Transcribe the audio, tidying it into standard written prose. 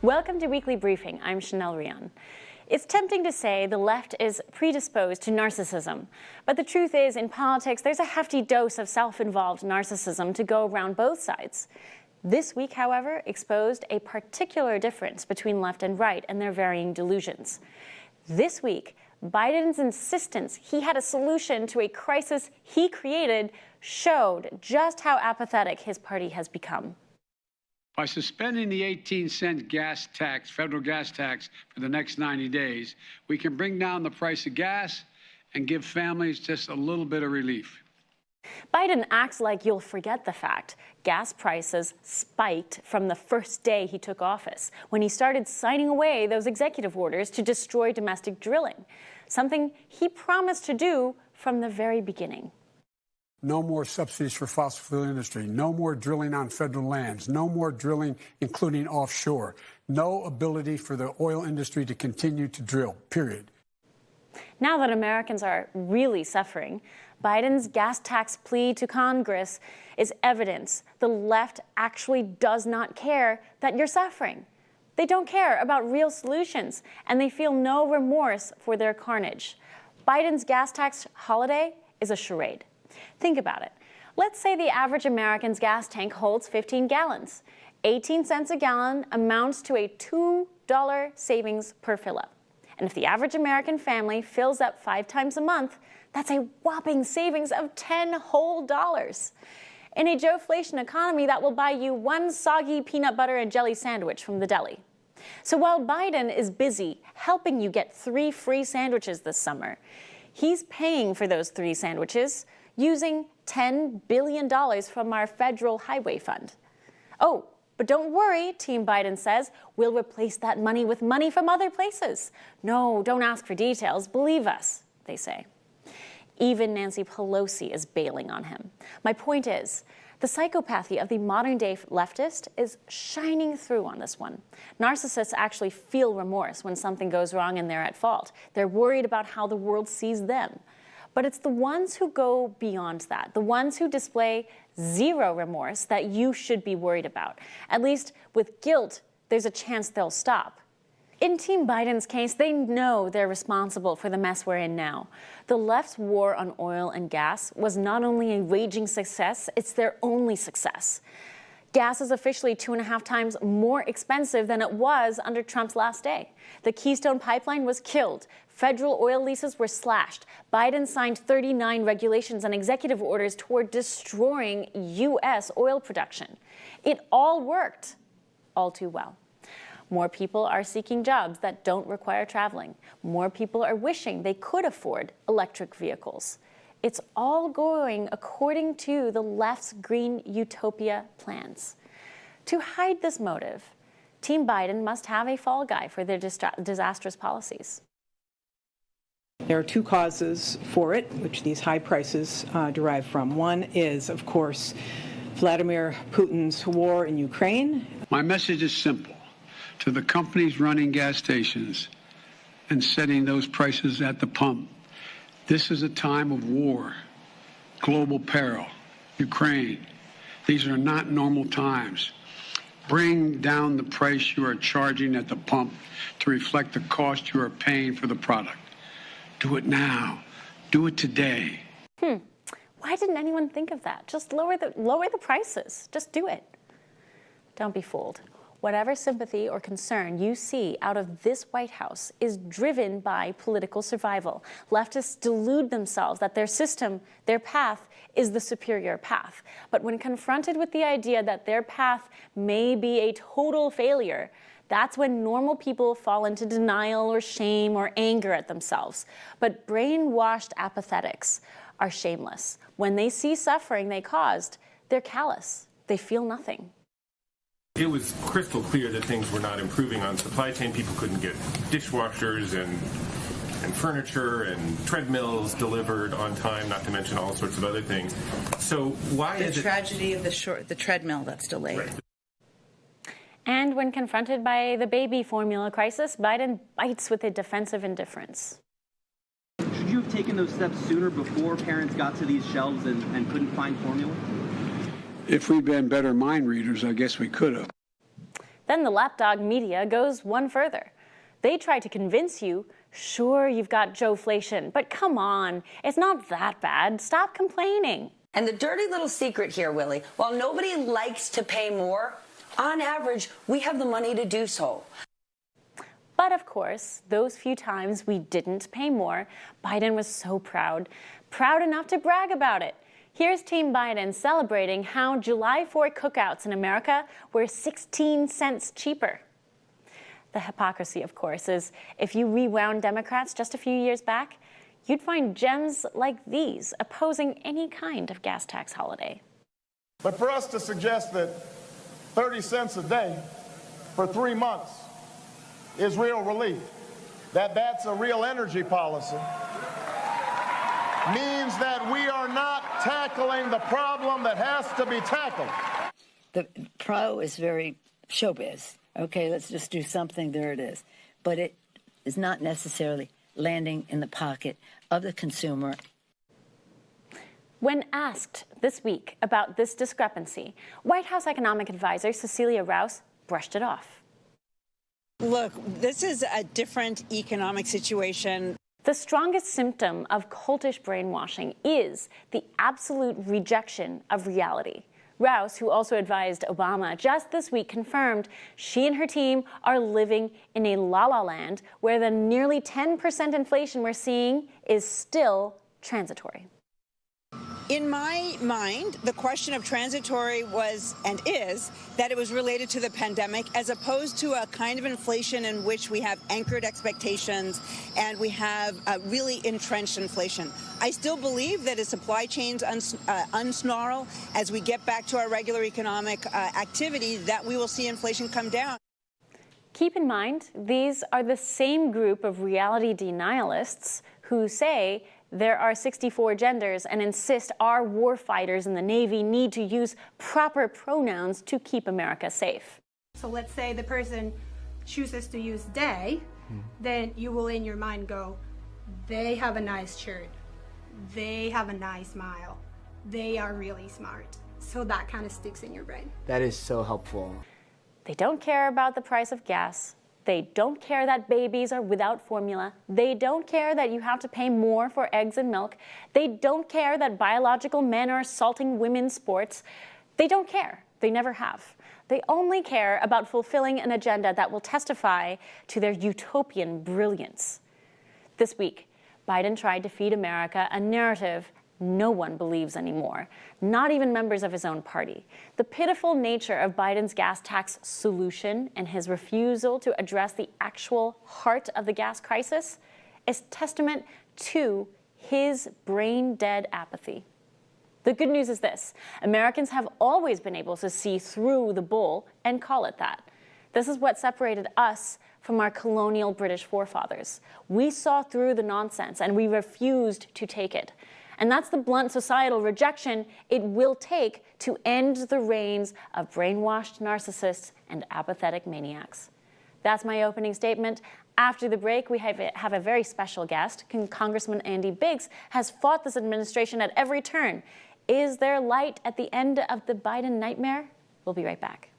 Welcome to Weekly Briefing. I'm Chanel Rion. It's tempting to say the left is predisposed to narcissism, but the truth is, in politics, there's a hefty dose of self-involved narcissism to go around both sides. This week, however, exposed a particular difference between left and right and their varying delusions. This week, Biden's insistence he had a solution to a crisis he created showed just how apathetic his party has become. By suspending the 18-cent gas tax, federal gas tax, for the next 90 days, we can bring down the price of gas and give families just a little bit of relief. Biden acts like you'll forget the fact gas prices spiked from the first day he took office, when he started signing away those executive orders to destroy domestic drilling, something he promised to do from the very beginning. No more subsidies for fossil fuel industry, no more drilling on federal lands, no more drilling, including offshore, no ability for the oil industry to continue to drill, period. Now that Americans are really suffering, Biden's gas tax plea to Congress is evidence the left actually does not care that you're suffering. They don't care about real solutions, and they feel no remorse for their carnage. Biden's gas tax holiday is a charade. Think about it. Let's say the average American's gas tank holds 15 gallons. 18 cents a gallon amounts to a $2 savings per fill-up. And if the average American family fills up 5 times a month, that's a whopping savings of $10 whole. In a Joe-flation economy, that will buy you one soggy peanut butter and jelly sandwich from the deli. So while Biden is busy helping you get 3 free sandwiches this summer, he's paying for those 3 sandwiches using $10 billion from our federal highway fund. Oh, but don't worry, Team Biden says, we'll replace that money with money from other places. No, don't ask for details, believe us, they say. Even Nancy Pelosi is bailing on him. My point is, the psychopathy of the modern-day leftist is shining through on this one. Narcissists actually feel remorse when something goes wrong and they're at fault. They're worried about how the world sees them. But it's the ones who go beyond that, the ones who display zero remorse, that you should be worried about. At least with guilt, there's a chance they'll stop. In Team Biden's case, they know they're responsible for the mess we're in now. The left's war on oil and gas was not only a raging success, it's their only success. Gas is officially 2.5 times more expensive than it was under Trump's last day. The Keystone Pipeline was killed. Federal oil leases were slashed. Biden signed 39 regulations and executive orders toward destroying U.S. oil production. It all worked, all too well. More people are seeking jobs that don't require traveling. More people are wishing they could afford electric vehicles. It's all going according to the left's green utopia plans. To hide this motive, Team Biden must have a fall guy for their disastrous policies. There are 2 causes for it, which these high prices derive from. One is, of course, Vladimir Putin's war in Ukraine. My message is simple. To the companies running gas stations and setting those prices at the pump, this is a time of war, global peril, Ukraine. These are not normal times. Bring down the price you are charging at the pump to reflect the cost you are paying for the product. Do it now. Do it today. Why didn't anyone think of that? Just lower the prices. Just do it. Don't be fooled. Whatever sympathy or concern you see out of this White House is driven by political survival. Leftists delude themselves that their system, their path, is the superior path. But when confronted with the idea that their path may be a total failure, that's when normal people fall into denial or shame or anger at themselves. But brainwashed apathetics are shameless. When they see suffering they caused, they're callous. They feel nothing. It was crystal clear that things were not improving on supply chain. People couldn't get dishwashers and furniture and treadmills delivered on time, not to mention all sorts of other things. So why is the tragedy of the treadmill that's delayed? Right. And when confronted by the baby formula crisis, Biden bites with a defensive indifference. Should you have taken those steps sooner, before parents got to these shelves and couldn't find formula? If we'd been better mind readers, I guess we could have. Then the lapdog media goes one further. They try to convince you, sure, you've got Joe-flation, but come on, it's not that bad. Stop complaining. And the dirty little secret here, Willie, while nobody likes to pay more, on average, we have the money to do so. But of course, those few times we didn't pay more, Biden was so proud enough to brag about it. Here's Team Biden celebrating how July 4 cookouts in America were 16 cents cheaper. The hypocrisy, of course, is if you rewound Democrats just a few years back, you'd find gems like these opposing any kind of gas tax holiday. But for us to suggest that 30 cents a day for 3 months is real relief, that's a real energy policy, means that we are not tackling the problem that has to be tackled. The pro is very showbiz. Okay, let's just do something, there it is. But it is not necessarily landing in the pocket of the consumer. When asked this week about this discrepancy, White House economic advisor Cecilia Rouse brushed it off. Look, this is a different economic situation. The strongest symptom of cultish brainwashing is the absolute rejection of reality. Rouse, who also advised Obama, just this week confirmed she and her team are living in a la-la land where the nearly 10% inflation we're seeing is still transitory. In my mind, the question of transitory was and is that it was related to the pandemic as opposed to a kind of inflation in which we have anchored expectations and we have really entrenched inflation. I still believe that as supply chains unsnarl, as we get back to our regular economic activity, that we will see inflation come down. Keep in mind, these are the same group of reality denialists who say there are 64 genders and insist our war fighters in the Navy need to use proper pronouns to keep America safe. So let's say the person chooses to use they, then you will in your mind go, they have a nice shirt, they have a nice smile, they are really smart. So that kind of sticks in your brain. That is so helpful. They don't care about the price of gas. They don't care that babies are without formula. They don't care that you have to pay more for eggs and milk. They don't care that biological men are assaulting women's sports. They don't care. They never have. They only care about fulfilling an agenda that will testify to their utopian brilliance. This week, Biden tried to feed America a narrative no one believes anymore, not even members of his own party. The pitiful nature of Biden's gas tax solution and his refusal to address the actual heart of the gas crisis is testament to his brain-dead apathy. The good news is this: Americans have always been able to see through the bull and call it that. This is what separated us from our colonial British forefathers. We saw through the nonsense and we refused to take it. And that's the blunt societal rejection it will take to end the reigns of brainwashed narcissists and apathetic maniacs. That's my opening statement. After the break, we have a very special guest. Congressman Andy Biggs has fought this administration at every turn. Is there light at the end of the Biden nightmare? We'll be right back.